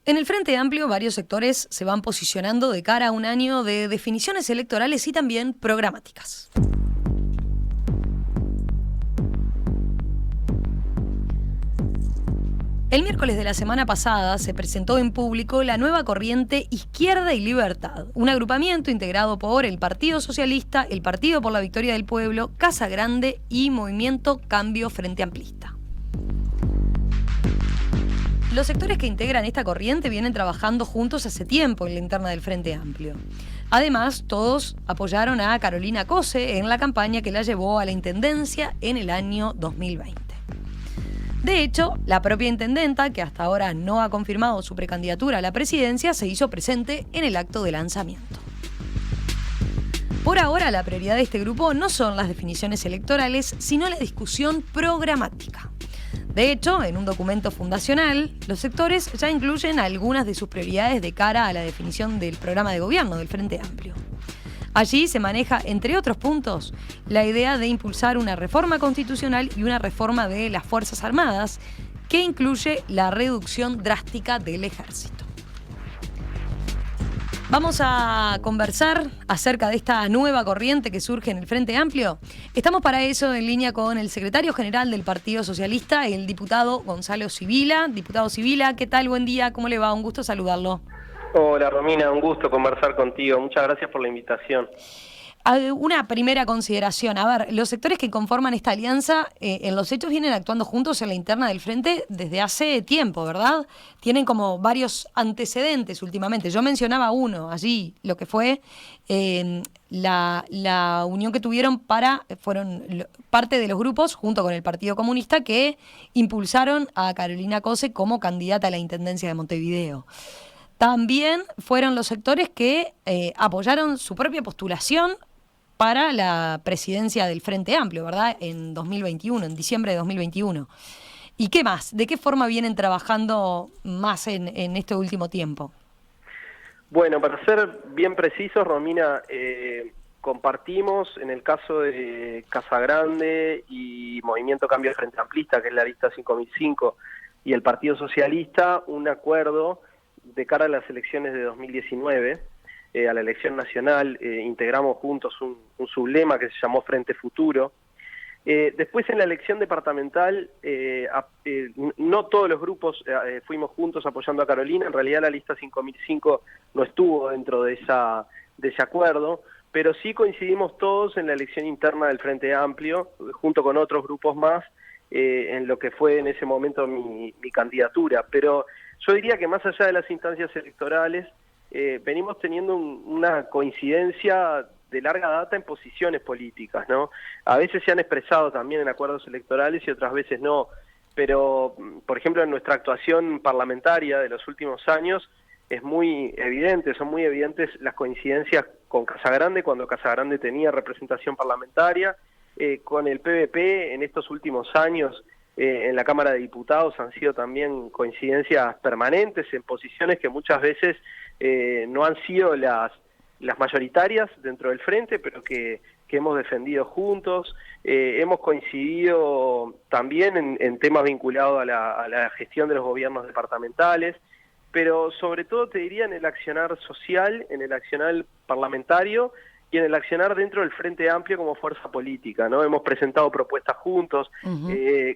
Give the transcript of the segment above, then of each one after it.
En el Frente Amplio, varios sectores se van posicionando de cara a un año de definiciones electorales y también programáticas. El miércoles de la semana pasada se presentó en público la nueva corriente Izquierda y Libertad, un agrupamiento integrado por el Partido Socialista, el Partido por la Victoria del Pueblo, Casa Grande y Movimiento Cambio Frente Amplista. Los sectores que integran esta corriente vienen trabajando juntos hace tiempo en la interna del Frente Amplio. Además, todos apoyaron a Carolina Cose en la campaña que la llevó a la intendencia en el año 2020. De hecho, la propia intendenta, que hasta ahora no ha confirmado su precandidatura a la presidencia, se hizo presente en el acto de lanzamiento. Por ahora, la prioridad de este grupo no son las definiciones electorales, sino la discusión programática. De hecho, en un documento fundacional, los sectores ya incluyen algunas de sus prioridades de cara a la definición del programa de gobierno del Frente Amplio. Allí se maneja, entre otros puntos, la idea de impulsar una reforma constitucional y una reforma de las Fuerzas Armadas, que incluye la reducción drástica del ejército. Vamos a conversar acerca de esta nueva corriente que surge en el Frente Amplio. Estamos para eso en línea con el secretario general del Partido Socialista, el diputado Gonzalo Sibila. Diputado Sibila, ¿qué tal? Buen día, ¿cómo le va? Un gusto saludarlo. Hola Romina, un gusto conversar contigo. Muchas gracias por la invitación. Una primera consideración. A ver, los sectores que conforman esta alianza en los hechos vienen actuando juntos en la interna del Frente desde hace tiempo, ¿verdad? Tienen como varios antecedentes últimamente. Yo mencionaba uno allí, lo que fue la unión que tuvieron fueron parte de los grupos, junto con el Partido Comunista, que impulsaron a Carolina Cose como candidata a la Intendencia de Montevideo. También fueron los sectores que apoyaron su propia postulación para la presidencia del Frente Amplio, ¿verdad? En 2021, en diciembre de 2021. ¿Y qué más? ¿De qué forma vienen trabajando más en este último tiempo? Bueno, para ser bien precisos, Romina, compartimos en el caso de Casa Grande y Movimiento Cambio Frente Amplista, que es la lista 5005, y el Partido Socialista, un acuerdo de cara a las elecciones de 2019, a la elección nacional. Integramos juntos un sublema que se llamó Frente Futuro. Después en la elección departamental, no todos los grupos fuimos juntos apoyando a Carolina. En realidad la lista 5005 no estuvo dentro de ese acuerdo, pero sí coincidimos todos en la elección interna del Frente Amplio, junto con otros grupos más, en lo que fue en ese momento mi candidatura. Pero yo diría que más allá de las instancias electorales, venimos teniendo una coincidencia de larga data en posiciones políticas, ¿no? A veces se han expresado también en acuerdos electorales y otras veces no, pero, por ejemplo, en nuestra actuación parlamentaria de los últimos años es muy evidente, son muy evidentes las coincidencias con Casa Grande, cuando Casa Grande tenía representación parlamentaria, con el PVP en estos últimos años. En la Cámara de Diputados han sido también coincidencias permanentes en posiciones que muchas veces no han sido las mayoritarias dentro del Frente, pero que hemos defendido juntos. Hemos coincidido también en temas vinculados a la gestión de los gobiernos departamentales, pero sobre todo te diría en el accionar social, en el accionar parlamentario y en el accionar dentro del Frente Amplio como fuerza política, ¿no? Hemos presentado propuestas juntos,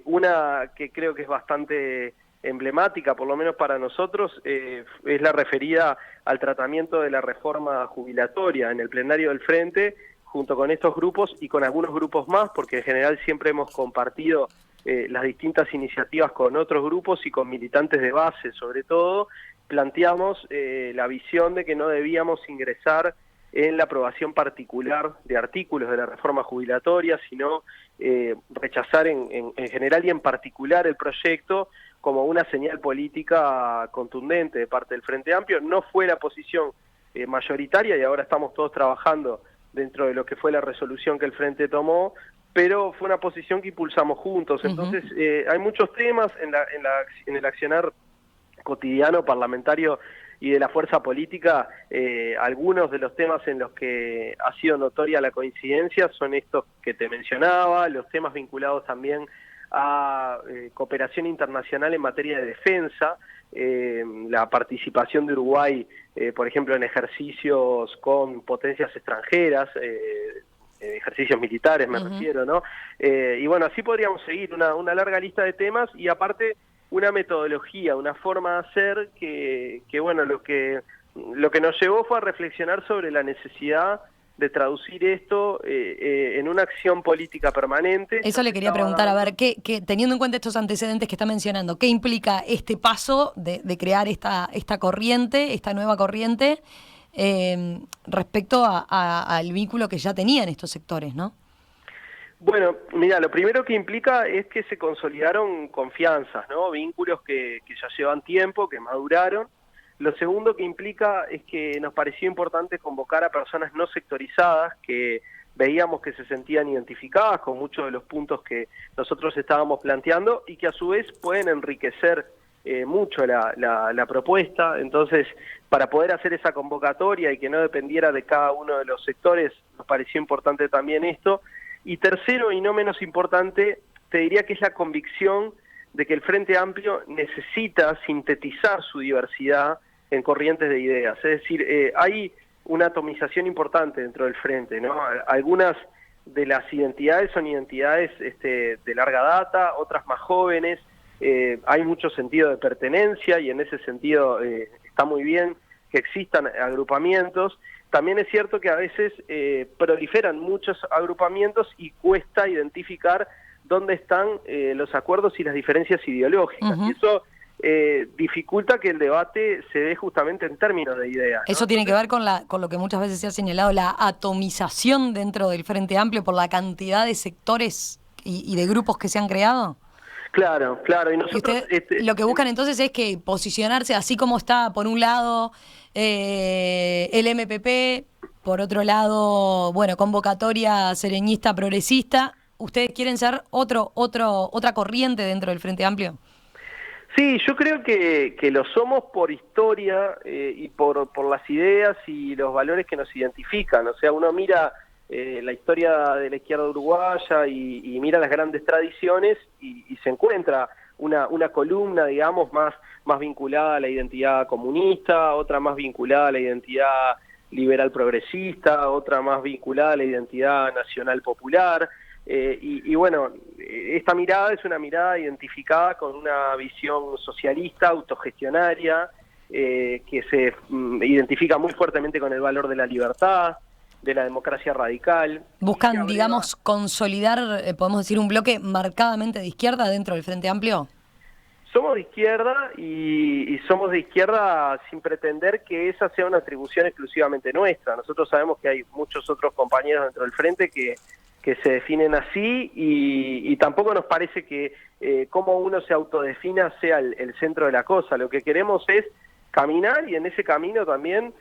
una que creo que es bastante emblemática, por lo menos para nosotros, es la referida al tratamiento de la reforma jubilatoria en el plenario del Frente, junto con estos grupos y con algunos grupos más, porque en general siempre hemos compartido las distintas iniciativas con otros grupos y con militantes de base, sobre todo, planteamos la visión de que no debíamos ingresar en la aprobación particular de artículos de la reforma jubilatoria, sino rechazar en general y en particular el proyecto como una señal política contundente de parte del Frente Amplio. No fue la posición mayoritaria y ahora estamos todos trabajando dentro de lo que fue la resolución que el Frente tomó, pero fue una posición que impulsamos juntos. Entonces hay muchos temas en el accionar cotidiano parlamentario y de la fuerza política. Algunos de los temas en los que ha sido notoria la coincidencia son estos que te mencionaba, los temas vinculados también a cooperación internacional en materia de defensa, la participación de Uruguay, por ejemplo, en ejercicios con potencias extranjeras, ejercicios militares me refiero, ¿no? Y bueno, así podríamos seguir una larga lista de temas y aparte una metodología, una forma de hacer que bueno, lo que nos llevó fue a reflexionar sobre la necesidad de traducir esto en una acción política permanente. Eso le quería preguntar, a ver, teniendo en cuenta estos antecedentes que está mencionando, ¿qué implica este paso de crear esta corriente, esta nueva corriente, respecto al vínculo que ya tenían estos sectores, ¿no? Bueno, mira, lo primero que implica es que se consolidaron confianzas, ¿no? Vínculos que ya llevan tiempo, que maduraron. Lo segundo que implica es que nos pareció importante convocar a personas no sectorizadas que veíamos que se sentían identificadas con muchos de los puntos que nosotros estábamos planteando y que a su vez pueden enriquecer mucho la propuesta. Entonces, para poder hacer esa convocatoria y que no dependiera de cada uno de los sectores, nos pareció importante también esto. Y tercero, y no menos importante, te diría que es la convicción de que el Frente Amplio necesita sintetizar su diversidad en corrientes de ideas. Es decir, hay una atomización importante dentro del Frente, ¿no? Algunas de las identidades son identidades de larga data, otras más jóvenes. Hay mucho sentido de pertenencia y en ese sentido está muy bien que existan agrupamientos. También es cierto que a veces proliferan muchos agrupamientos y cuesta identificar dónde están los acuerdos y las diferencias ideológicas. Y eso dificulta que el debate se dé justamente en términos de ideas, ¿no? Eso tiene que ver con lo que muchas veces se ha señalado, la atomización dentro del Frente Amplio por la cantidad de sectores y de grupos que se han creado. Claro. Y nosotros lo que buscan entonces es que posicionarse así como está, por un lado, el MPP, por otro lado, bueno, convocatoria sereñista progresista. ¿Ustedes quieren ser otra corriente dentro del Frente Amplio? Sí, yo creo que lo somos por historia y por las ideas y los valores que nos identifican. O sea, uno mira la historia de la izquierda uruguaya y mira las grandes tradiciones y se encuentra una columna, digamos, más vinculada a la identidad comunista, otra más vinculada a la identidad liberal progresista, otra más vinculada a la identidad nacional popular. Y bueno, esta mirada es una mirada identificada con una visión socialista, autogestionaria, que se identifica muy fuertemente con el valor de la libertad, de la democracia radical. Buscan, digamos, consolidar, podemos decir, un bloque marcadamente de izquierda dentro del Frente Amplio. Somos de izquierda y somos de izquierda sin pretender que esa sea una atribución exclusivamente nuestra. Nosotros sabemos que hay muchos otros compañeros dentro del Frente que se definen así y tampoco nos parece que cómo uno se autodefina sea el centro de la cosa. Lo que queremos es caminar y en ese camino también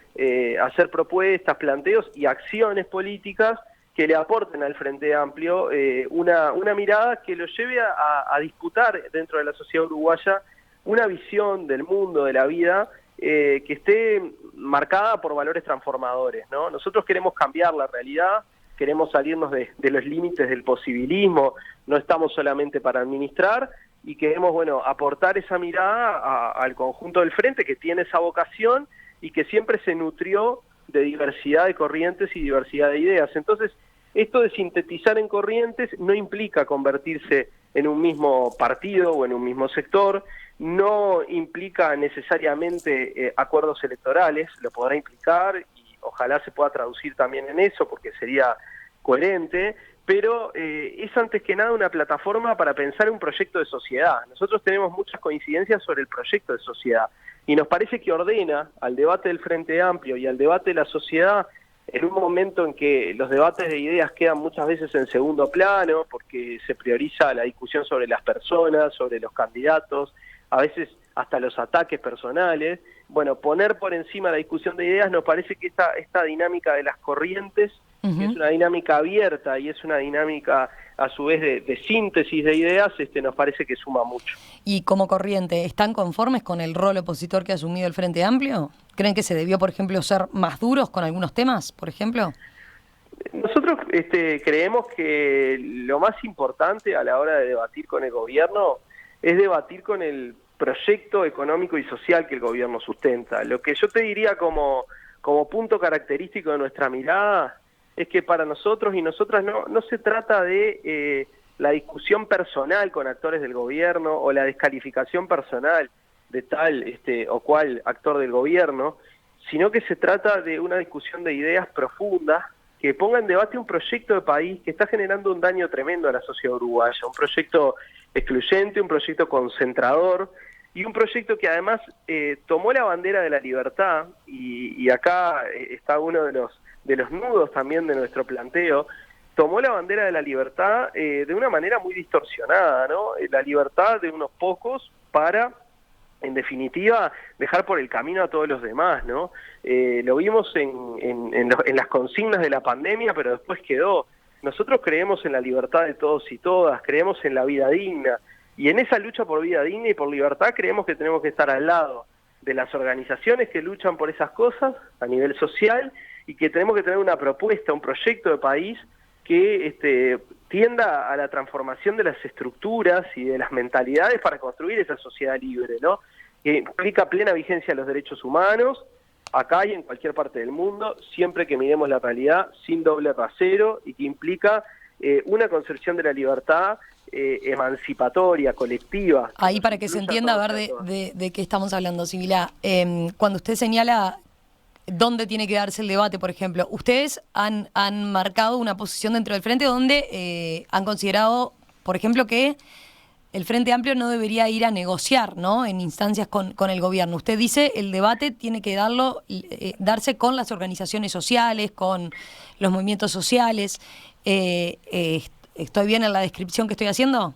hacer propuestas, planteos y acciones políticas que le aporten al Frente Amplio una mirada que lo lleve a disputar dentro de la sociedad uruguaya una visión del mundo, de la vida, que esté marcada por valores transformadores, ¿no? Nosotros queremos cambiar la realidad, queremos salirnos de los límites del posibilismo, no estamos solamente para administrar y queremos, bueno, aportar esa mirada al conjunto del Frente que tiene esa vocación y que siempre se nutrió de diversidad de corrientes y diversidad de ideas. Entonces, esto de sintetizar en corrientes no implica convertirse en un mismo partido o en un mismo sector, no implica necesariamente acuerdos electorales, lo podrá implicar y ojalá se pueda traducir también en eso porque sería coherente, pero es antes que nada una plataforma para pensar un proyecto de sociedad. Nosotros tenemos muchas coincidencias sobre el proyecto de sociedad y nos parece que ordena al debate del Frente Amplio y al debate de la sociedad en un momento en que los debates de ideas quedan muchas veces en segundo plano porque se prioriza la discusión sobre las personas, sobre los candidatos, a veces hasta los ataques personales. Bueno, poner por encima la discusión de ideas nos parece que esta dinámica de las corrientes, que es una dinámica abierta y es una dinámica a su vez de síntesis de ideas, nos parece que suma mucho. Y como corriente, ¿están conformes con el rol opositor que ha asumido el Frente Amplio? ¿Creen que se debió, por ejemplo, ser más duros con algunos temas, por ejemplo? Nosotros creemos que lo más importante a la hora de debatir con el gobierno es debatir con el proyecto económico y social que el gobierno sustenta. Lo que yo te diría como punto característico de nuestra mirada es que para nosotros y nosotras no se trata de la discusión personal con actores del gobierno o la descalificación personal de tal o cual actor del gobierno, sino que se trata de una discusión de ideas profundas que ponga en debate un proyecto de país que está generando un daño tremendo a la sociedad uruguaya, un proyecto excluyente, un proyecto concentrador y un proyecto que además tomó la bandera de la libertad, y acá está uno de los nudos también de nuestro planteo. Tomó la bandera de la libertad de una manera muy distorsionada, ¿no? La libertad de unos pocos para, en definitiva, dejar por el camino a todos los demás, ¿no? Lo vimos en las consignas de la pandemia, pero después quedó. Nosotros creemos en la libertad de todos y todas, creemos en la vida digna, y en esa lucha por vida digna y por libertad creemos que tenemos que estar al lado de las organizaciones que luchan por esas cosas a nivel social, y que tenemos que tener una propuesta, un proyecto de país que tienda a la transformación de las estructuras y de las mentalidades para construir esa sociedad libre, ¿no? Que implica plena vigencia de los derechos humanos, acá y en cualquier parte del mundo, siempre que miremos la realidad sin doble rasero, y que implica una concepción de la libertad emancipatoria, colectiva. Ahí para que se entienda, a ver de qué estamos hablando, Sibila. Cuando usted señala dónde tiene que darse el debate, por ejemplo, ustedes han marcado una posición dentro del Frente donde han considerado, por ejemplo, que el Frente Amplio no debería ir a negociar, ¿no?, en instancias con el gobierno. Usted dice el debate tiene que darse con las organizaciones sociales, con los movimientos sociales. ¿Estoy bien en la descripción que estoy haciendo?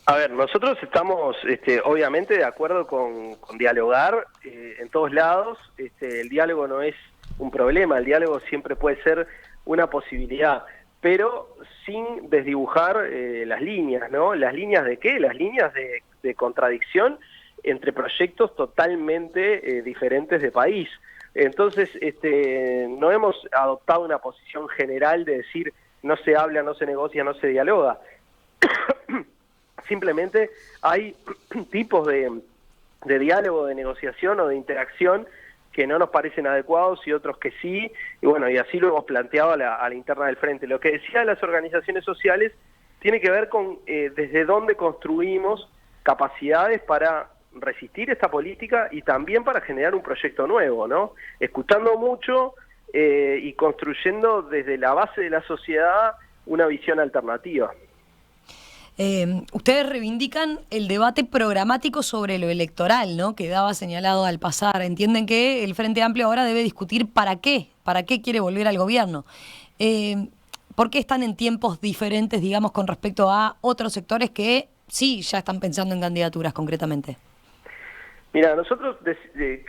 A ver, nosotros estamos obviamente de acuerdo con dialogar en todos lados. El diálogo no es un problema, el diálogo siempre puede ser una posibilidad, pero sin desdibujar las líneas, ¿no? ¿Las líneas de qué? Las líneas de contradicción entre proyectos totalmente diferentes de país. Entonces, no hemos adoptado una posición general de decir no se habla, no se negocia, no se dialoga. Simplemente hay tipos de diálogo, de negociación o de interacción que no nos parecen adecuados y otros que sí, y bueno, y así lo hemos planteado a la interna del Frente. Lo que decía de las organizaciones sociales tiene que ver con desde dónde construimos capacidades para resistir esta política y también para generar un proyecto nuevo, ¿no? Escuchando mucho y construyendo desde la base de la sociedad una visión alternativa. Ustedes reivindican el debate programático sobre lo electoral, ¿no?, que daba señalado al pasar. Entienden que el Frente Amplio ahora debe discutir para qué quiere volver al gobierno. ¿Por qué están en tiempos diferentes, digamos, con respecto a otros sectores que sí ya están pensando en candidaturas concretamente? Mira, nosotros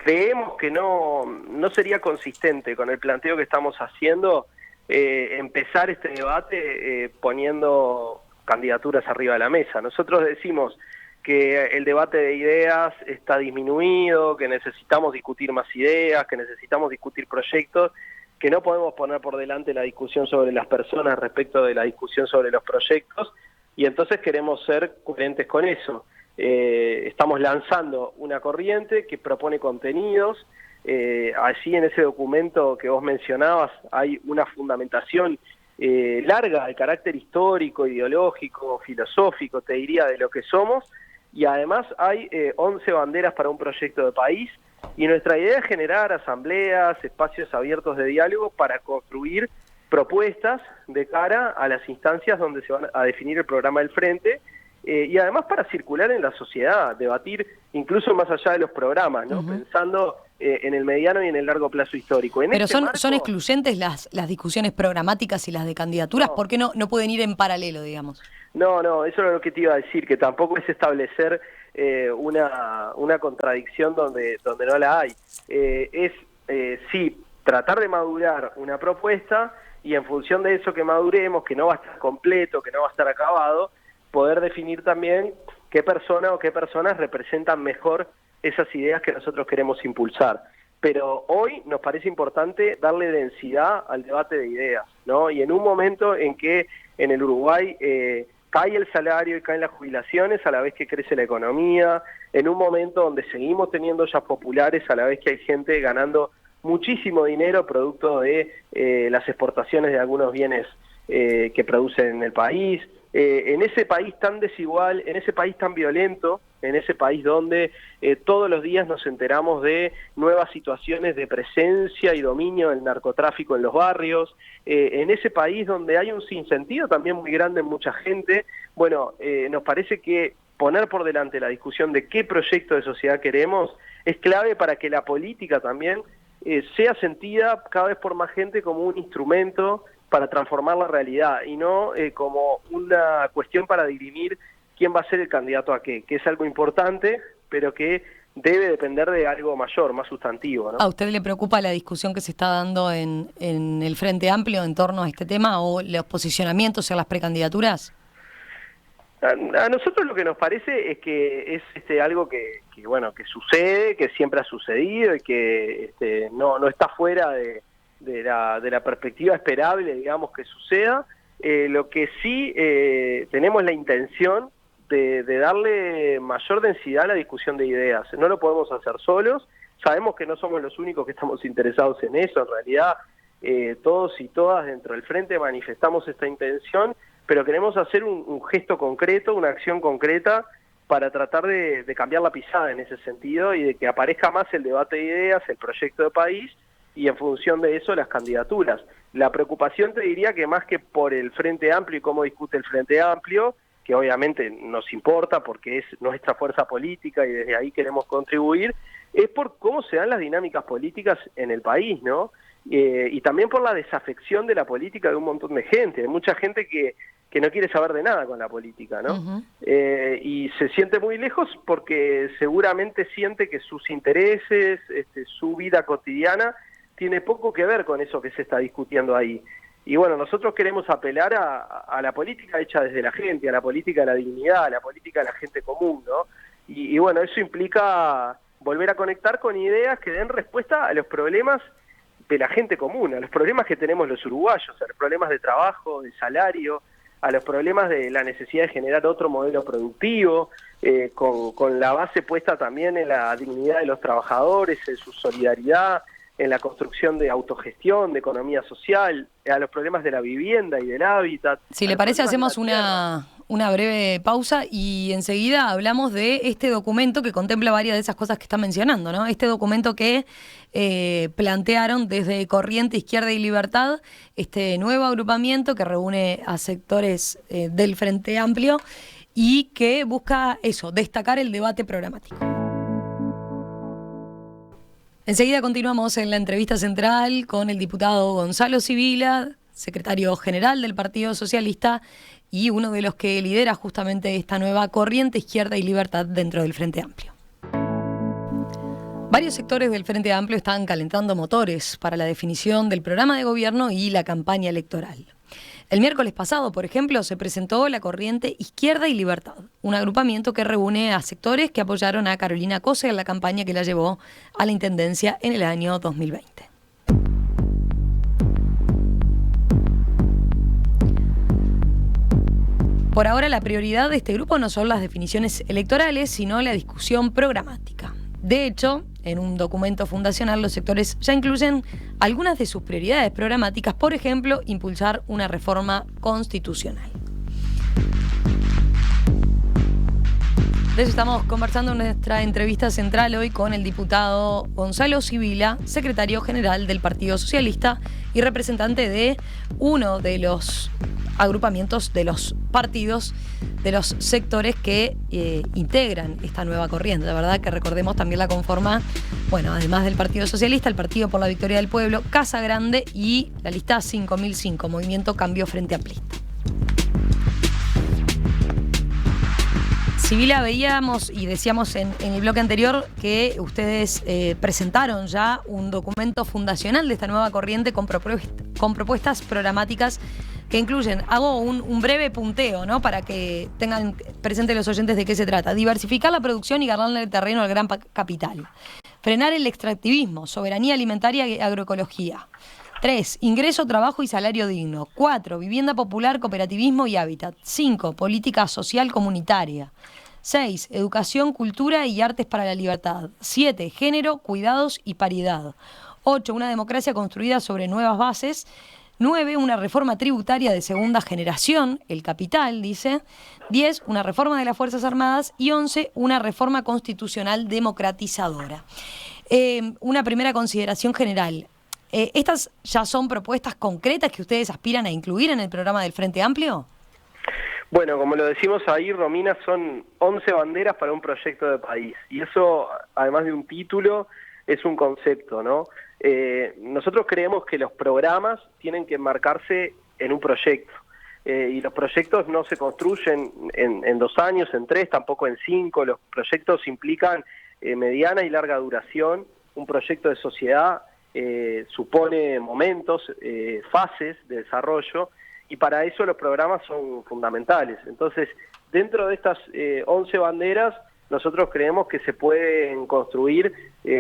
creemos que no sería consistente con el planteo que estamos haciendo empezar este debate poniendo candidaturas arriba de la mesa. Nosotros decimos que el debate de ideas está disminuido, que necesitamos discutir más ideas, que necesitamos discutir proyectos, que no podemos poner por delante la discusión sobre las personas respecto de la discusión sobre los proyectos, y entonces queremos ser coherentes con eso. Estamos lanzando una corriente que propone contenidos. Allí en ese documento que vos mencionabas hay una fundamentación larga de carácter histórico, ideológico, filosófico, te diría, de lo que somos, y además hay 11 banderas para un proyecto de país, y nuestra idea es generar asambleas, espacios abiertos de diálogo para construir propuestas de cara a las instancias donde se van a definir el programa del Frente, y además para circular en la sociedad, debatir incluso más allá de los programas, ¿no? Pensando en el mediano y en el largo plazo histórico. Pero son excluyentes las discusiones programáticas y las de candidaturas. ¿Por qué no pueden ir en paralelo, digamos? No, eso es lo que te iba a decir, que tampoco es establecer una contradicción donde no la hay. Sí, tratar de madurar una propuesta, y en función de eso que maduremos, que no va a estar completo, que no va a estar acabado, poder definir también qué persona o qué personas representan mejor esas ideas que nosotros queremos impulsar. pero hoy nos parece importante darle densidad al debate de ideas, ¿no? Y en un momento en que en el Uruguay cae el salario y caen las jubilaciones a la vez que crece la economía, en un momento donde seguimos teniendo ollas populares a la vez que hay gente ganando muchísimo dinero producto de las exportaciones de algunos bienes que producen en el país, en ese país tan desigual, en ese país tan violento, en ese país donde todos los días nos enteramos de nuevas situaciones de presencia y dominio del narcotráfico en los barrios, en ese país donde hay un sinsentido también muy grande en mucha gente. Bueno, nos parece que poner por delante la discusión de qué proyecto de sociedad queremos es clave para que la política también sea sentida cada vez por más gente como un instrumento para transformar la realidad y no como una cuestión para dirimir quién va a ser el candidato a qué, que es algo importante, pero que debe depender de algo mayor, más sustantivo, ¿no? ¿A usted le preocupa la discusión que se está dando en el Frente Amplio en torno a este tema o los posicionamientos en las precandidaturas? A nosotros lo que nos parece es que es algo que sucede, que siempre ha sucedido y que no está fuera de la perspectiva esperable, digamos, que suceda. Lo que sí tenemos la intención de darle mayor densidad a la discusión de ideas. No lo podemos hacer solos, sabemos que no somos los únicos que estamos interesados en eso, en realidad todos y todas dentro del Frente manifestamos esta intención, pero queremos hacer un gesto concreto, una acción concreta para tratar de cambiar la pisada en ese sentido y de que aparezca más el debate de ideas, el proyecto de país y en función de eso las candidaturas. La preocupación te diría que más que por el Frente Amplio y cómo discute el Frente Amplio, que obviamente nos importa porque es nuestra fuerza política y desde ahí queremos contribuir, es por cómo se dan las dinámicas políticas en el país, ¿no? Y también por la desafección de la política de un montón de gente. Hay mucha gente que no quiere saber de nada con la política, ¿no? Uh-huh. Y se siente muy lejos porque seguramente siente que sus intereses, su vida cotidiana, tiene poco que ver con eso que se está discutiendo ahí. Y bueno, nosotros queremos apelar a la política hecha desde la gente, a la política de la dignidad, a la política de la gente común, ¿no? Y bueno, eso implica volver a conectar con ideas que den respuesta a los problemas de la gente común, a los problemas que tenemos los uruguayos, a los problemas de trabajo, de salario, a los problemas de la necesidad de generar otro modelo productivo, con la base puesta también en la dignidad de los trabajadores, en su solidaridad, en la construcción de autogestión, de economía social, a los problemas de la vivienda y del hábitat. Si le parece, hacemos una breve pausa y enseguida hablamos de este documento que contempla varias de esas cosas que está mencionando, ¿no? Este documento que plantearon desde Corriente Izquierda y Libertad, este nuevo agrupamiento que reúne a sectores del Frente Amplio y que busca eso, destacar el debate programático. Enseguida continuamos en la entrevista central con el diputado Gonzalo Sibila, secretario general del Partido Socialista y uno de los que lidera justamente esta nueva Corriente Izquierda y Libertad dentro del Frente Amplio. Varios sectores del Frente Amplio están calentando motores para la definición del programa de gobierno y la campaña electoral. El miércoles pasado, por ejemplo, se presentó la Corriente Izquierda y Libertad, un agrupamiento que reúne a sectores que apoyaron a Carolina Cose en la campaña que la llevó a la Intendencia en el año 2020. Por ahora, la prioridad de este grupo no son las definiciones electorales, sino la discusión programática. De hecho, en un documento fundacional, los sectores ya incluyen algunas de sus prioridades programáticas, por ejemplo, impulsar una reforma constitucional. De eso estamos conversando en nuestra entrevista central hoy con el diputado Gonzalo Sibila, secretario general del Partido Socialista y representante de uno de los agrupamientos de los partidos, de los sectores que integran esta nueva corriente. La verdad que recordemos también la conforma, bueno, además del Partido Socialista, el Partido por la Victoria del Pueblo, Casa Grande y la lista 5005, Movimiento Cambio Frente Amplista. Sibila, veíamos y decíamos en el bloque anterior que ustedes presentaron ya un documento fundacional de esta nueva corriente con propuestas programáticas que incluyen, hago un breve punteo, ¿no?, para que tengan presente los oyentes de qué se trata. Diversificar la producción y ganarle el terreno al gran capital. frenar el extractivismo, soberanía alimentaria y agroecología. 3. Ingreso, trabajo y salario digno. 4. Vivienda popular, cooperativismo y hábitat. 5. Política social comunitaria. 6. Educación, cultura y artes para la libertad. 7. Género, cuidados y paridad. 8. Una democracia construida sobre nuevas bases. 9. Una reforma tributaria de segunda generación, el capital, dice. 10. Una reforma de las Fuerzas Armadas. Y 11. Una reforma constitucional democratizadora. Una primera consideración general. ¿Estas ya son propuestas concretas que ustedes aspiran a incluir en el programa del Frente Amplio? Bueno, como lo decimos ahí, Romina, son 11 banderas para un proyecto de país. Y eso, además de un título, es un concepto, ¿no? Nosotros creemos que los programas tienen que enmarcarse en un proyecto. Y los proyectos no se construyen en 2 años, en 3, tampoco en 5. Los proyectos implican mediana y larga duración. Un proyecto de sociedad supone momentos, fases de desarrollo, y para eso los programas son fundamentales. Entonces, dentro de estas 11 banderas, nosotros creemos que se pueden construir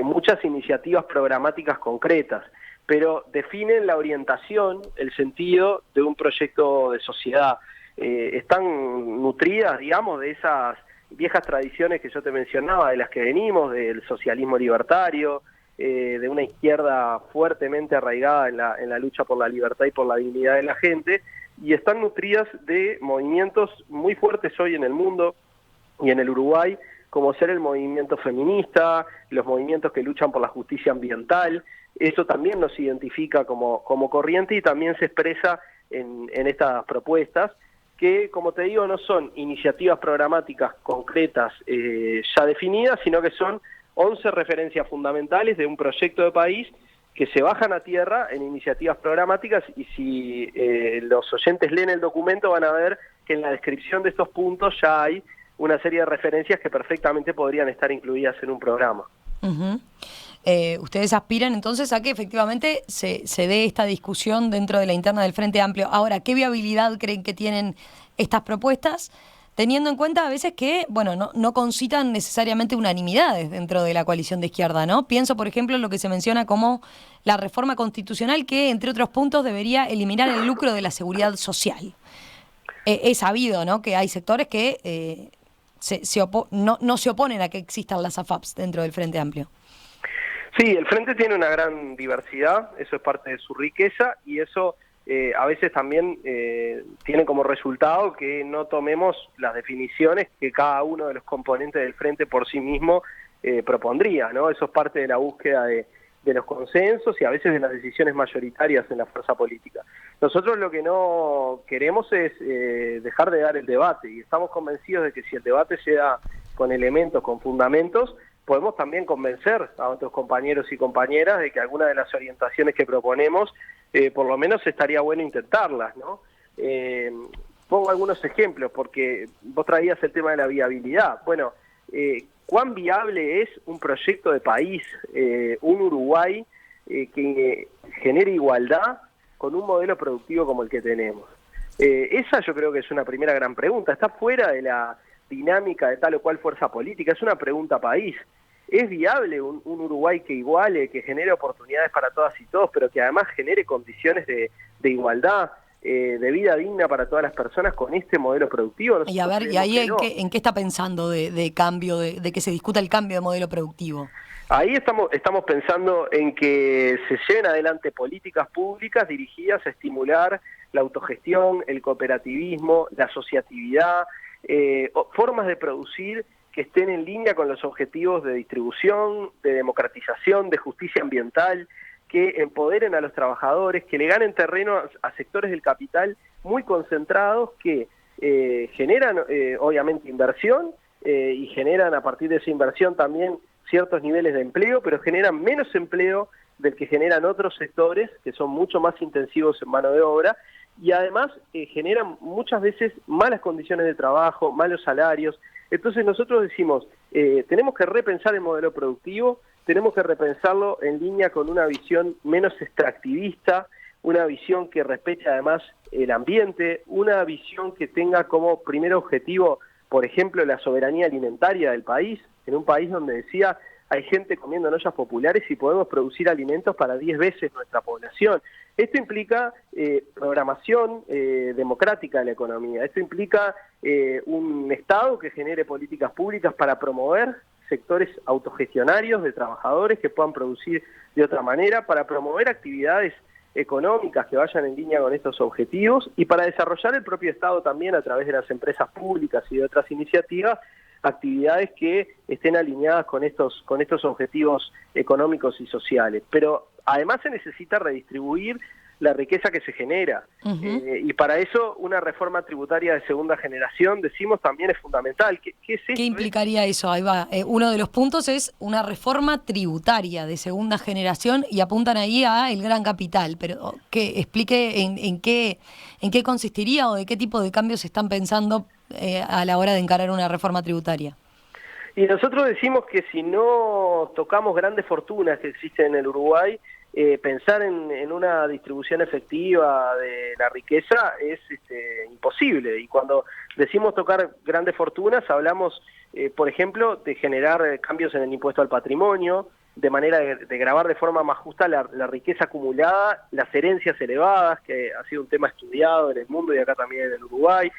muchas iniciativas programáticas concretas, pero definen la orientación, el sentido de un proyecto de sociedad. Están nutridas, digamos, de esas viejas tradiciones que yo te mencionaba, de las que venimos, del socialismo libertario, de una izquierda fuertemente arraigada en la lucha por la libertad y por la dignidad de la gente, y están nutridas de movimientos muy fuertes hoy en el mundo y en el Uruguay, como ser el movimiento feminista, los movimientos que luchan por la justicia ambiental. Eso también nos identifica como corriente y también se expresa en estas propuestas, que, como te digo, no son iniciativas programáticas concretas ya definidas, sino que son 11 referencias fundamentales de un proyecto de país que se bajan a tierra en iniciativas programáticas, y si los oyentes leen el documento van a ver que en la descripción de estos puntos ya hay una serie de referencias que perfectamente podrían estar incluidas en un programa. Uh-huh. Ustedes aspiran entonces a que efectivamente se dé esta discusión dentro de la interna del Frente Amplio. Ahora, ¿qué viabilidad creen que tienen estas propuestas? Teniendo en cuenta a veces que, bueno, no concitan necesariamente unanimidades dentro de la coalición de izquierda, ¿no? Pienso, por ejemplo, en lo que se menciona como la reforma constitucional que, entre otros puntos, debería eliminar el lucro de la seguridad social. Es sabido, ¿no?, que hay sectores que no se oponen a que existan las AFAPs dentro del Frente Amplio. Sí, el Frente tiene una gran diversidad, eso es parte de su riqueza, y eso a veces también tiene como resultado que no tomemos las definiciones que cada uno de los componentes del Frente por sí mismo propondría, ¿no? Eso es parte de la búsqueda de los consensos y a veces de las decisiones mayoritarias en la fuerza política. Nosotros lo que no queremos es dejar de dar el debate, y estamos convencidos de que si el debate se da con elementos, con fundamentos, podemos también convencer a otros compañeros y compañeras de que algunas de las orientaciones que proponemos, por lo menos estaría bueno intentarlas, ¿no? Pongo algunos ejemplos, porque vos traías el tema de la viabilidad. Bueno, ¿cuán viable es un proyecto de país, un Uruguay que genere igualdad con un modelo productivo como el que tenemos? Esa yo creo que es una primera gran pregunta. Está fuera de la dinámica de tal o cual fuerza política, es una pregunta país. ¿Es viable un Uruguay que iguale, que genere oportunidades para todas y todos, pero que además genere condiciones de igualdad, de vida digna para todas las personas con este modelo productivo? Y a ver, ¿y ahí en qué está pensando de cambio, de que se discuta el cambio de modelo productivo? Ahí estamos pensando en que se lleven adelante políticas públicas dirigidas a estimular la autogestión, el cooperativismo, la asociatividad, formas de producir que estén en línea con los objetivos de distribución, de democratización, de justicia ambiental, que empoderen a los trabajadores, que le ganen terreno a sectores del capital muy concentrados que generan obviamente inversión y generan a partir de esa inversión también ciertos niveles de empleo, pero generan menos empleo del que generan otros sectores que son mucho más intensivos en mano de obra, y además generan muchas veces malas condiciones de trabajo, malos salarios. Entonces nosotros decimos, tenemos que repensar el modelo productivo, tenemos que repensarlo en línea con una visión menos extractivista, una visión que respete además el ambiente, una visión que tenga como primer objetivo, por ejemplo, la soberanía alimentaria del país, en un país donde decía hay gente comiendo en ollas populares y podemos producir alimentos para 10 veces nuestra población. Esto implica programación democrática de la economía. Esto implica un Estado que genere políticas públicas para promover sectores autogestionarios de trabajadores que puedan producir de otra manera, para promover actividades económicas que vayan en línea con estos objetivos y para desarrollar el propio Estado también a través de las empresas públicas y de otras iniciativas, actividades que estén alineadas con estos objetivos económicos y sociales. Pero además se necesita redistribuir la riqueza que se genera. Y para eso una reforma tributaria de segunda generación, decimos, también es fundamental. ¿Qué es esto? ¿Qué implicaría eso? Ahí va. Uno de los puntos es una reforma tributaria de segunda generación y apuntan ahí a el gran capital. Pero que explique en qué consistiría o de qué tipo de cambios están pensando a la hora de encarar una reforma tributaria. Y nosotros decimos que si no tocamos grandes fortunas que existen en el Uruguay, pensar en una distribución efectiva de la riqueza es imposible. Y cuando decimos tocar grandes fortunas, hablamos, por ejemplo, de generar cambios en el impuesto al patrimonio, de manera de gravar de forma más justa la riqueza acumulada, las herencias elevadas, que ha sido un tema estudiado en el mundo y acá también en el Uruguay,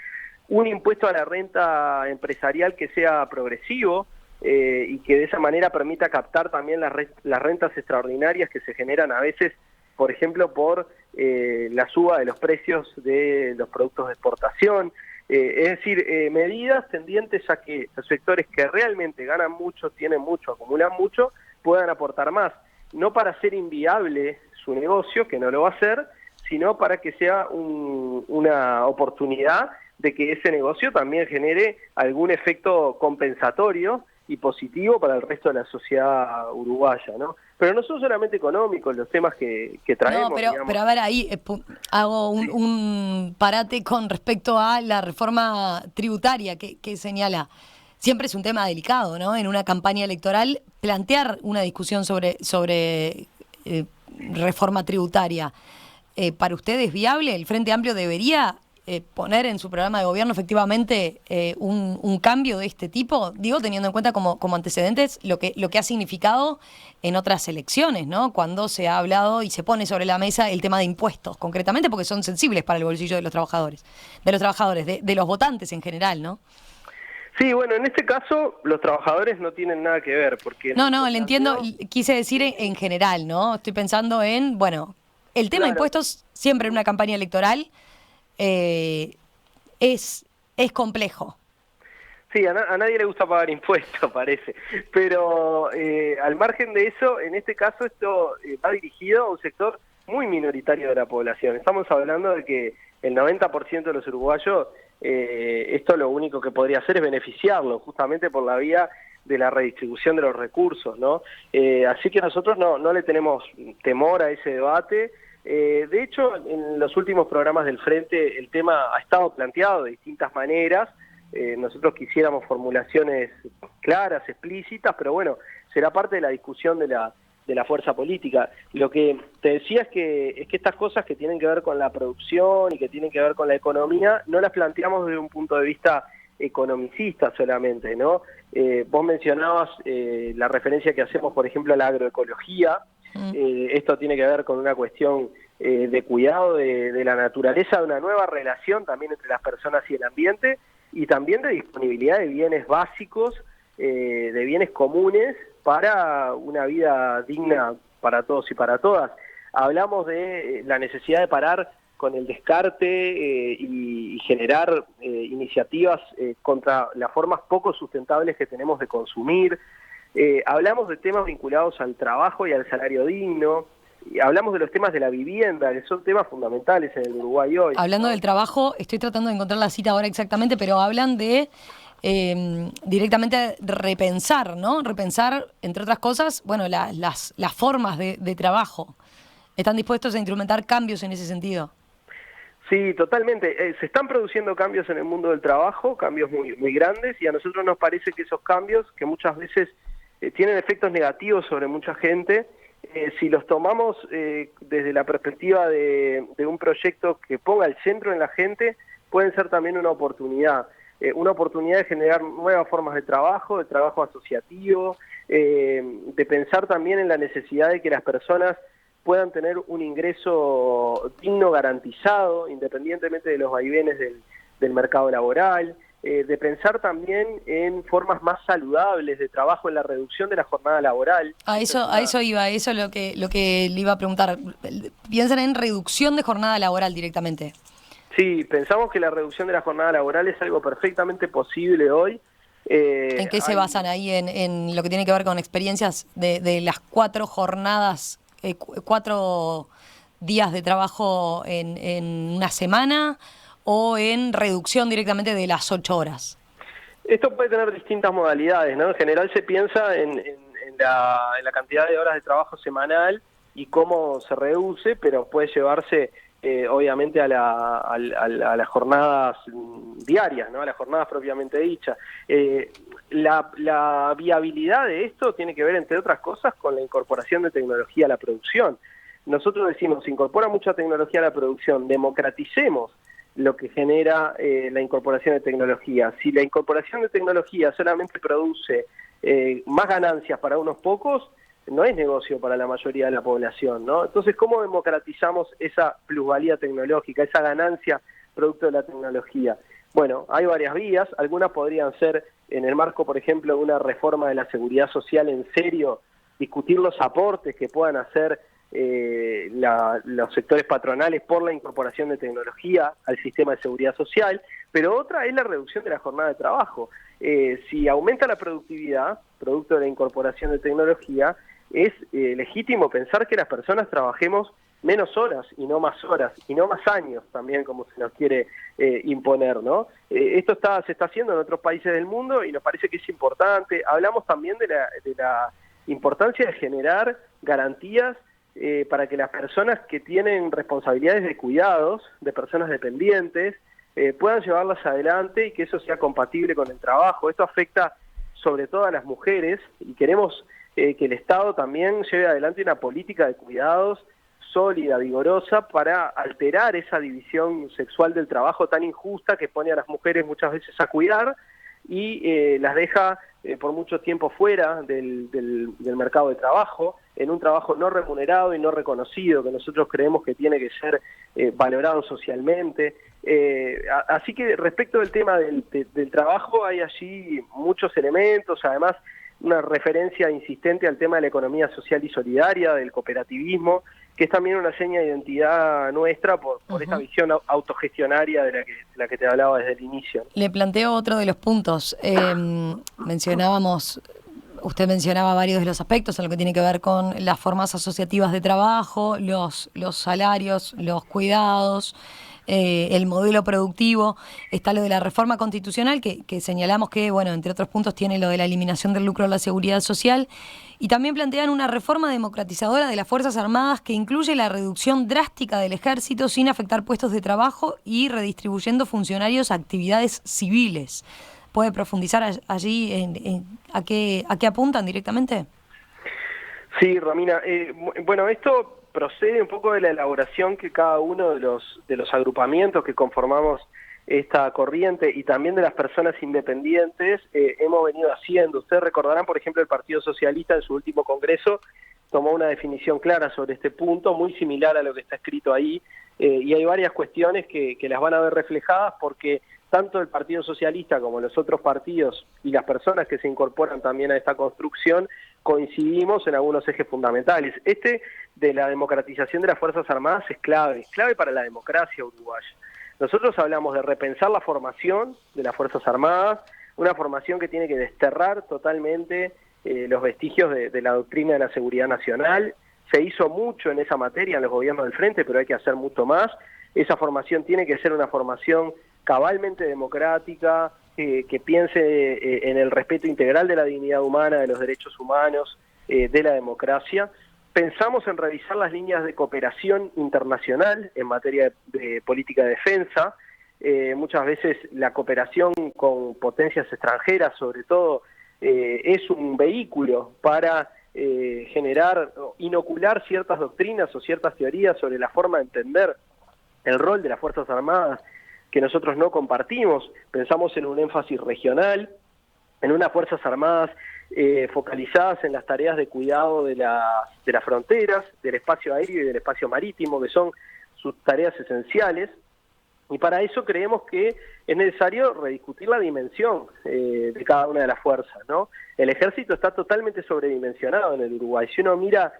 un impuesto a la renta empresarial que sea progresivo, y que de esa manera permita captar también las rentas extraordinarias que se generan a veces, por ejemplo, por la suba de los precios de los productos de exportación. Es decir, medidas tendientes a que los sectores que realmente ganan mucho, tienen mucho, acumulan mucho, puedan aportar más. No para hacer inviable su negocio, que no lo va a hacer, sino para que sea una oportunidad de que ese negocio también genere algún efecto compensatorio y positivo para el resto de la sociedad uruguaya, ¿no? Pero no son solamente económicos los temas que traemos. No, pero a ver, ahí hago un parate con respecto a la reforma tributaria que señala. Siempre es un tema delicado, ¿no? En una campaña electoral, plantear una discusión sobre reforma tributaria. ¿Para usted es viable? ¿El Frente Amplio debería poner en su programa de gobierno efectivamente un cambio de este tipo? Digo, teniendo en cuenta como antecedentes lo que ha significado en otras elecciones, ¿no? Cuando se ha hablado y se pone sobre la mesa el tema de impuestos, concretamente porque son sensibles para el bolsillo de los trabajadores, de los votantes en general, ¿no? Sí, bueno, en este caso los trabajadores no tienen nada que ver, porque... No, le entiendo, quise decir en general, ¿no? Estoy pensando en, bueno, el tema de impuestos siempre en una campaña electoral es complejo. Sí, a nadie le gusta pagar impuestos, parece. Pero al margen de eso, en este caso esto va dirigido a un sector muy minoritario de la población. Estamos hablando de que el 90% de los uruguayos, esto lo único que podría hacer es beneficiarlo, justamente por la vía de la redistribución de los recursos, ¿no? Así que nosotros no le tenemos temor a ese debate. De hecho, en los últimos programas del Frente el tema ha estado planteado de distintas maneras. Nosotros quisiéramos formulaciones claras, explícitas, pero bueno, será parte de la discusión de la fuerza política. Lo que te decía es que estas cosas que tienen que ver con la producción y que tienen que ver con la economía, no las planteamos desde un punto de vista economicista solamente, ¿no? Vos mencionabas la referencia que hacemos, por ejemplo, a la agroecología. Esto tiene que ver con una cuestión de cuidado de la naturaleza, de una nueva relación también entre las personas y el ambiente, y también de disponibilidad de bienes básicos, de bienes comunes para una vida digna para todos y para todas. Hablamos de la necesidad de parar con el descarte y generar iniciativas contra las formas poco sustentables que tenemos de consumir. Hablamos de temas vinculados al trabajo y al salario digno. Hablamos de los temas de la vivienda, que son temas fundamentales en el Uruguay hoy. Hablando del trabajo, estoy tratando de encontrar la cita ahora exactamente, pero hablan de directamente repensar, ¿no? Repensar, entre otras cosas, bueno, las formas de trabajo. ¿Están dispuestos a instrumentar cambios en ese sentido? Sí, totalmente. Se están produciendo cambios en el mundo del trabajo, cambios muy, muy grandes, y a nosotros nos parece que esos cambios, que muchas veces tienen efectos negativos sobre mucha gente, si los tomamos desde la perspectiva de un proyecto que ponga el centro en la gente, pueden ser también una oportunidad. una oportunidad de generar nuevas formas de trabajo asociativo, de pensar también en la necesidad de que las personas puedan tener un ingreso digno, garantizado, independientemente de los vaivenes del mercado laboral, de pensar también en formas más saludables de trabajo, en la reducción de la jornada laboral. A eso iba, eso es lo que le iba a preguntar. ¿Piensan en reducción de jornada laboral directamente? Sí, pensamos que la reducción de la jornada laboral es algo perfectamente posible hoy. ¿En qué se basan ahí? ¿En lo que tiene que ver con experiencias de las 4 jornadas, 4 días de trabajo en una semana, o en reducción directamente de las 8 horas? Esto puede tener distintas modalidades, ¿no? En general se piensa en la cantidad de horas de trabajo semanal y cómo se reduce, pero puede llevarse obviamente a las jornadas diarias, ¿no? A las jornadas propiamente dichas. La viabilidad de esto tiene que ver, entre otras cosas, con la incorporación de tecnología a la producción. Nosotros decimos, se incorpora mucha tecnología a la producción, democraticemos lo que genera la incorporación de tecnología. Si la incorporación de tecnología solamente produce más ganancias para unos pocos, no es negocio para la mayoría de la población, ¿no? Entonces, ¿cómo democratizamos esa plusvalía tecnológica, esa ganancia producto de la tecnología? Bueno, hay varias vías, algunas podrían ser en el marco, por ejemplo, de una reforma de la seguridad social en serio, discutir los aportes que puedan hacer los sectores patronales por la incorporación de tecnología al sistema de seguridad social, pero otra es la reducción de la jornada de trabajo. Si aumenta la productividad, producto de la incorporación de tecnología, es legítimo pensar que las personas trabajemos menos horas y no más años también, como se nos quiere imponer, ¿no? Esto se está haciendo en otros países del mundo y nos parece que es importante. Hablamos también de la importancia de generar garantías para que las personas que tienen responsabilidades de cuidados de personas dependientes puedan llevarlas adelante y que eso sea compatible con el trabajo. Esto afecta sobre todo a las mujeres y queremos que el Estado también lleve adelante una política de cuidados sólida, vigorosa, para alterar esa división sexual del trabajo tan injusta que pone a las mujeres muchas veces a cuidar y las deja por mucho tiempo fuera del mercado de trabajo, en un trabajo no remunerado y no reconocido, que nosotros creemos que tiene que ser valorado socialmente. Así que respecto del tema del trabajo hay allí muchos elementos, además una referencia insistente al tema de la economía social y solidaria, del cooperativismo, que es también una seña de identidad nuestra por esta visión autogestionaria de la que te hablaba desde el inicio. Le planteo otro de los puntos. Usted mencionaba varios de los aspectos en lo que tiene que ver con las formas asociativas de trabajo, los salarios, los cuidados, el modelo productivo. Está lo de la reforma constitucional que señalamos que, bueno, entre otros puntos tiene lo de la eliminación del lucro a la seguridad social, y también plantean una reforma democratizadora de las Fuerzas Armadas que incluye la reducción drástica del ejército sin afectar puestos de trabajo y redistribuyendo funcionarios a actividades civiles. ¿Puede profundizar allí en a qué apuntan directamente? Sí, Romina. Bueno, esto procede un poco de la elaboración que cada uno de los agrupamientos que conformamos esta corriente y también de las personas independientes hemos venido haciendo. Ustedes recordarán, por ejemplo, el Partido Socialista en su último congreso tomó una definición clara sobre este punto, muy similar a lo que está escrito ahí, y hay varias cuestiones que las van a ver reflejadas porque tanto el Partido Socialista como los otros partidos y las personas que se incorporan también a esta construcción coincidimos en algunos ejes fundamentales. Este de la democratización de las Fuerzas Armadas es clave para la democracia uruguaya. Nosotros hablamos de repensar la formación de las Fuerzas Armadas, una formación que tiene que desterrar totalmente los vestigios de la doctrina de la seguridad nacional. Se hizo mucho en esa materia en los gobiernos del Frente, pero hay que hacer mucho más. Esa formación tiene que ser una formación cabalmente democrática, que piense en el respeto integral de la dignidad humana, de los derechos humanos, de la democracia. Pensamos en revisar las líneas de cooperación internacional en materia de política de defensa. Muchas veces la cooperación con potencias extranjeras, sobre todo, es un vehículo para generar, inocular ciertas doctrinas o ciertas teorías sobre la forma de entender el rol de las Fuerzas Armadas que nosotros no compartimos. Pensamos en un énfasis regional, en unas Fuerzas Armadas focalizadas en las tareas de cuidado de las fronteras, del espacio aéreo y del espacio marítimo, que son sus tareas esenciales, y para eso creemos que es necesario rediscutir la dimensión de cada una de las fuerzas, ¿no? El ejército está totalmente sobredimensionado en el Uruguay. Si uno mira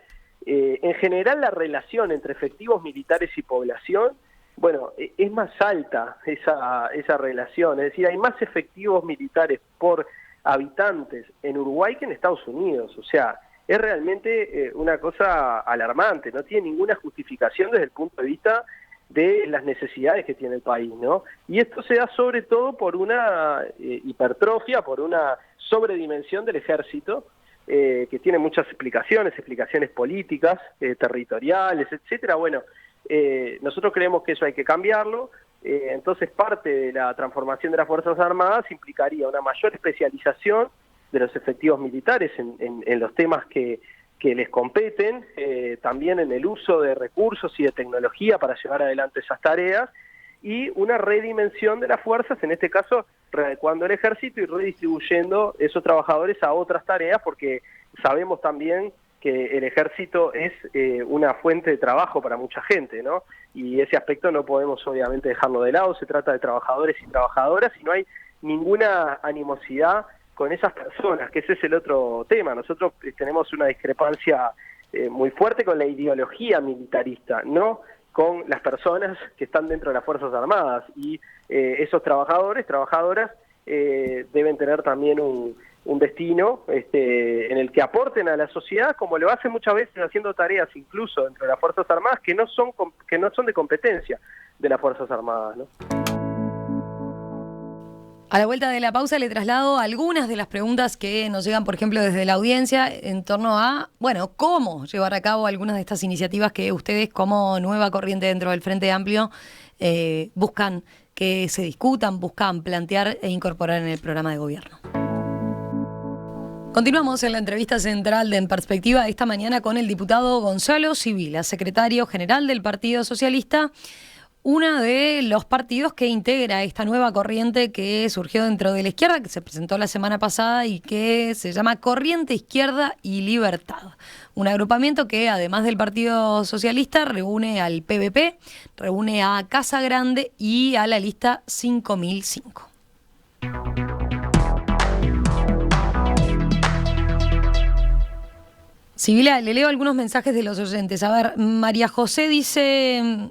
en general la relación entre efectivos militares y población, bueno, es más alta esa relación, es decir, hay más efectivos militares por habitantes en Uruguay que en Estados Unidos, o sea, es realmente una cosa alarmante, no tiene ninguna justificación desde el punto de vista de las necesidades que tiene el país, ¿no? Y esto se da sobre todo por una hipertrofia, por una sobredimensión del ejército, que tiene muchas explicaciones políticas, territoriales, etcétera. Bueno, nosotros creemos que eso hay que cambiarlo. Entonces parte de la transformación de las Fuerzas Armadas implicaría una mayor especialización de los efectivos militares en los temas que les competen, también en el uso de recursos y de tecnología para llevar adelante esas tareas, y una redimensión de las fuerzas, en este caso readecuando el ejército y redistribuyendo esos trabajadores a otras tareas, porque sabemos también que el ejército es una fuente de trabajo para mucha gente, ¿no? Y ese aspecto no podemos obviamente dejarlo de lado. Se trata de trabajadores y trabajadoras y no hay ninguna animosidad con esas personas, que ese es el otro tema. Nosotros tenemos una discrepancia muy fuerte con la ideología militarista, no con las personas que están dentro de las Fuerzas Armadas, y esos trabajadores, trabajadoras, deben tener también un destino en el que aporten a la sociedad, como lo hacen muchas veces haciendo tareas incluso dentro de las Fuerzas Armadas que no son de competencia de las Fuerzas Armadas, ¿no? A la vuelta de la pausa le traslado algunas de las preguntas que nos llegan, por ejemplo, desde la audiencia en torno a, bueno, cómo llevar a cabo algunas de estas iniciativas que ustedes como nueva corriente dentro del Frente Amplio buscan que se discutan, buscan plantear e incorporar en el programa de gobierno. Continuamos en la entrevista central de En Perspectiva esta mañana con el diputado Gonzalo Sibila, secretario general del Partido Socialista, uno de los partidos que integra esta nueva corriente que surgió dentro de la izquierda, que se presentó la semana pasada y que se llama Corriente Izquierda y Libertad. Un agrupamiento que, además del Partido Socialista, reúne al PVP, reúne a Casa Grande y a la lista 5005. Sibila, le leo algunos mensajes de los oyentes. A ver, María José dice: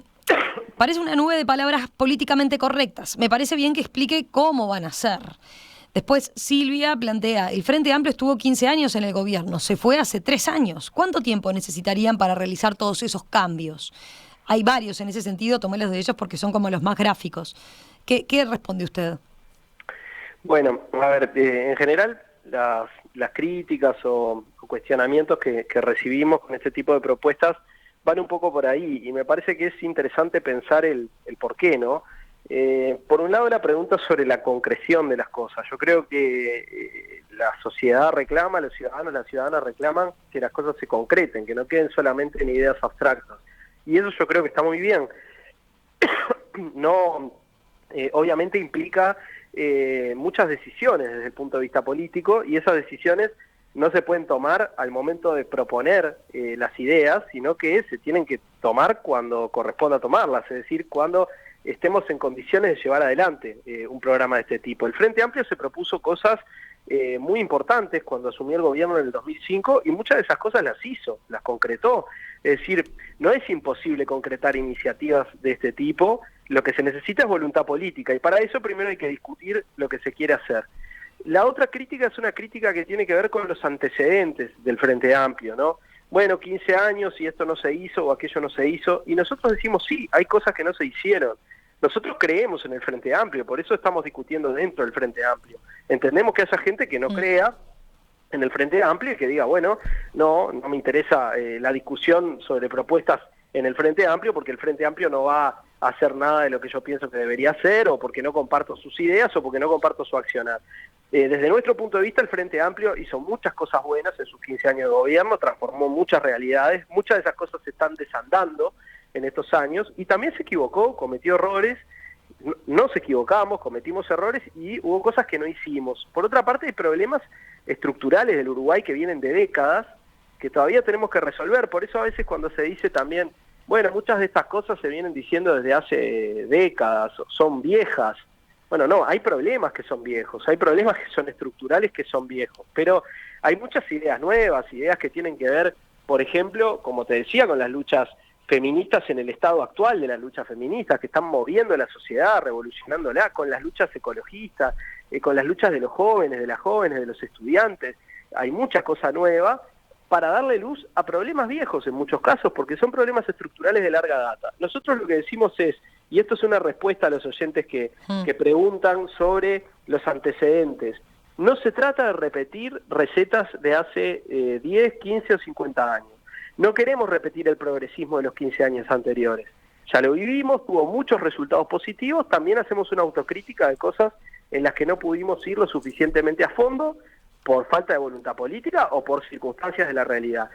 parece una nube de palabras políticamente correctas. Me parece bien que explique cómo van a ser. Después Silvia plantea: el Frente Amplio estuvo 15 años en el gobierno, se fue hace 3 años. ¿Cuánto tiempo necesitarían para realizar todos esos cambios? Hay varios en ese sentido, tomé los de ellos porque son como los más gráficos. ¿Qué responde usted? Bueno, a ver, en general las críticas o cuestionamientos que recibimos con este tipo de propuestas van un poco por ahí, y me parece que es interesante pensar el por qué, ¿no? Por un lado, la pregunta sobre la concreción de las cosas. Yo creo que la sociedad reclama, los ciudadanos, las ciudadanas reclaman que las cosas se concreten, que no queden solamente en ideas abstractas. Y eso yo creo que está muy bien. No, obviamente implica muchas decisiones desde el punto de vista político, y esas decisiones no se pueden tomar al momento de proponer las ideas, sino que se tienen que tomar cuando corresponda tomarlas, es decir, cuando estemos en condiciones de llevar adelante un programa de este tipo. El Frente Amplio se propuso cosas muy importantes cuando asumió el gobierno en el 2005, y muchas de esas cosas las hizo, las concretó. Es decir, no es imposible concretar iniciativas de este tipo, lo que se necesita es voluntad política, y para eso primero hay que discutir lo que se quiere hacer. La otra crítica es una crítica que tiene que ver con los antecedentes del Frente Amplio, ¿no? Bueno, 15 años y esto no se hizo o aquello no se hizo, y nosotros decimos sí, hay cosas que no se hicieron. Nosotros creemos en el Frente Amplio, por eso estamos discutiendo dentro del Frente Amplio. Entendemos que haya gente que no crea en el Frente Amplio y que diga, bueno, no me interesa la discusión sobre propuestas en el Frente Amplio, porque el Frente Amplio no va a hacer nada de lo que yo pienso que debería hacer, o porque no comparto sus ideas, o porque no comparto su accionar. Desde nuestro punto de vista, el Frente Amplio hizo muchas cosas buenas en sus 15 años de gobierno, transformó muchas realidades, muchas de esas cosas se están desandando en estos años, y también se equivocó, cometió errores, nos equivocamos, cometimos errores y hubo cosas que no hicimos. Por otra parte, hay problemas estructurales del Uruguay que vienen de décadas, que todavía tenemos que resolver. Por eso a veces cuando se dice también, bueno, muchas de estas cosas se vienen diciendo desde hace décadas, son viejas. Bueno, no, hay problemas que son viejos, hay problemas que son estructurales que son viejos, pero hay muchas ideas nuevas, ideas que tienen que ver, por ejemplo, como te decía, con las luchas feministas en el estado actual de las luchas feministas, que están moviendo la sociedad, revolucionándola, con las luchas ecologistas, con las luchas de los jóvenes, de las jóvenes, de los estudiantes. Hay mucha cosa nueva para darle luz a problemas viejos en muchos casos, porque son problemas estructurales de larga data. Nosotros lo que decimos es, y esto es una respuesta a los oyentes que preguntan sobre los antecedentes, no se trata de repetir recetas de hace 10, 15 o 50 años. No queremos repetir el progresismo de los 15 años anteriores. Ya lo vivimos, tuvo muchos resultados positivos, también hacemos una autocrítica de cosas en las que no pudimos ir lo suficientemente a fondo por falta de voluntad política o por circunstancias de la realidad.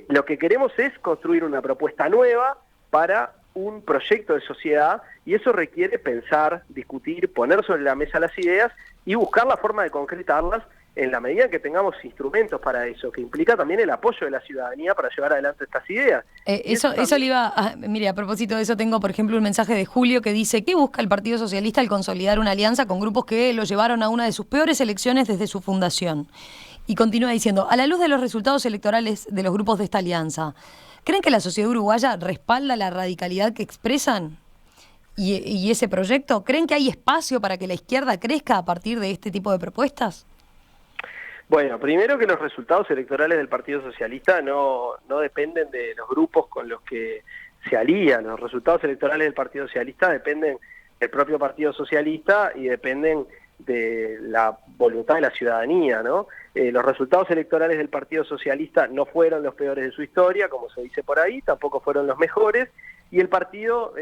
Lo que queremos es construir una propuesta nueva para un proyecto de sociedad, y eso requiere pensar, discutir, poner sobre la mesa las ideas y buscar la forma de concretarlas en la medida en que tengamos instrumentos para eso, que implica también el apoyo de la ciudadanía para llevar adelante estas ideas. Eso le iba a... Mire, a propósito de eso tengo, por ejemplo, un mensaje de Julio que dice: ¿qué busca el Partido Socialista al consolidar una alianza con grupos que lo llevaron a una de sus peores elecciones desde su fundación? Y continúa diciendo: a la luz de los resultados electorales de los grupos de esta alianza, ¿creen que la sociedad uruguaya respalda la radicalidad que expresan y ese proyecto? ¿Creen que hay espacio para que la izquierda crezca a partir de este tipo de propuestas? Bueno, primero que los resultados electorales del Partido Socialista no dependen de los grupos con los que se alían. Los resultados electorales del Partido Socialista dependen del propio Partido Socialista y dependen de la voluntad de la ciudadanía, ¿no? Los resultados electorales del Partido Socialista no fueron los peores de su historia, como se dice por ahí, tampoco fueron los mejores, y el partido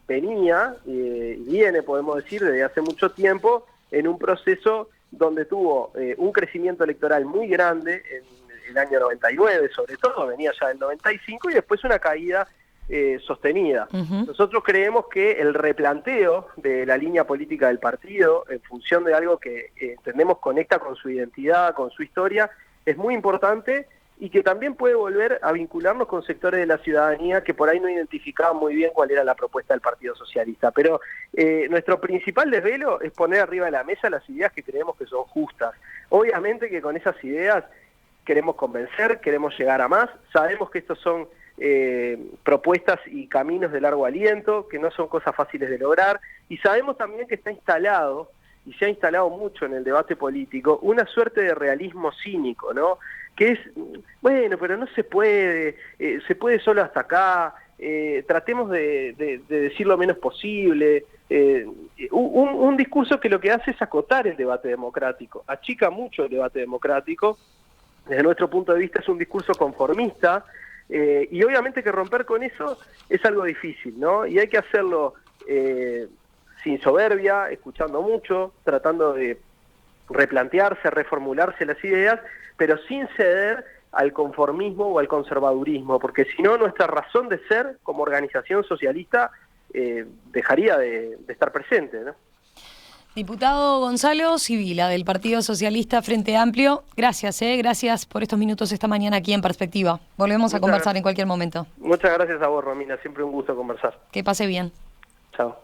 venía y viene, podemos decir, desde hace mucho tiempo en un proceso donde tuvo un crecimiento electoral muy grande en el año 99, sobre todo, venía ya del 95, y después una caída sostenida. Nosotros creemos que el replanteo de la línea política del partido, en función de algo que entendemos conecta con su identidad, con su historia, es muy importante, y que también puede volver a vincularnos con sectores de la ciudadanía que por ahí no identificaban muy bien cuál era la propuesta del Partido Socialista. Pero nuestro principal desvelo es poner arriba de la mesa las ideas que creemos que son justas. Obviamente que con esas ideas queremos convencer, queremos llegar a más, sabemos que estos son propuestas y caminos de largo aliento, que no son cosas fáciles de lograr, y sabemos también que está instalado, y se ha instalado mucho en el debate político, una suerte de realismo cínico, ¿no? Que es, bueno, pero no se puede solo hasta acá, tratemos de decir lo menos posible, un discurso que lo que hace es acotar el debate democrático, achica mucho el debate democrático. Desde nuestro punto de vista es un discurso conformista, y obviamente que romper con eso es algo difícil, ¿no? Y hay que hacerlo sin soberbia, escuchando mucho, tratando de replantearse, reformularse las ideas, pero sin ceder al conformismo o al conservadurismo, porque si no, nuestra razón de ser como organización socialista dejaría de estar presente, ¿no? Diputado Gonzalo Sibila, del Partido Socialista Frente Amplio, gracias por estos minutos esta mañana aquí en Perspectiva. Volvemos a conversar en cualquier momento. Muchas gracias a vos, Romina, siempre un gusto conversar. Que pase bien. Chao.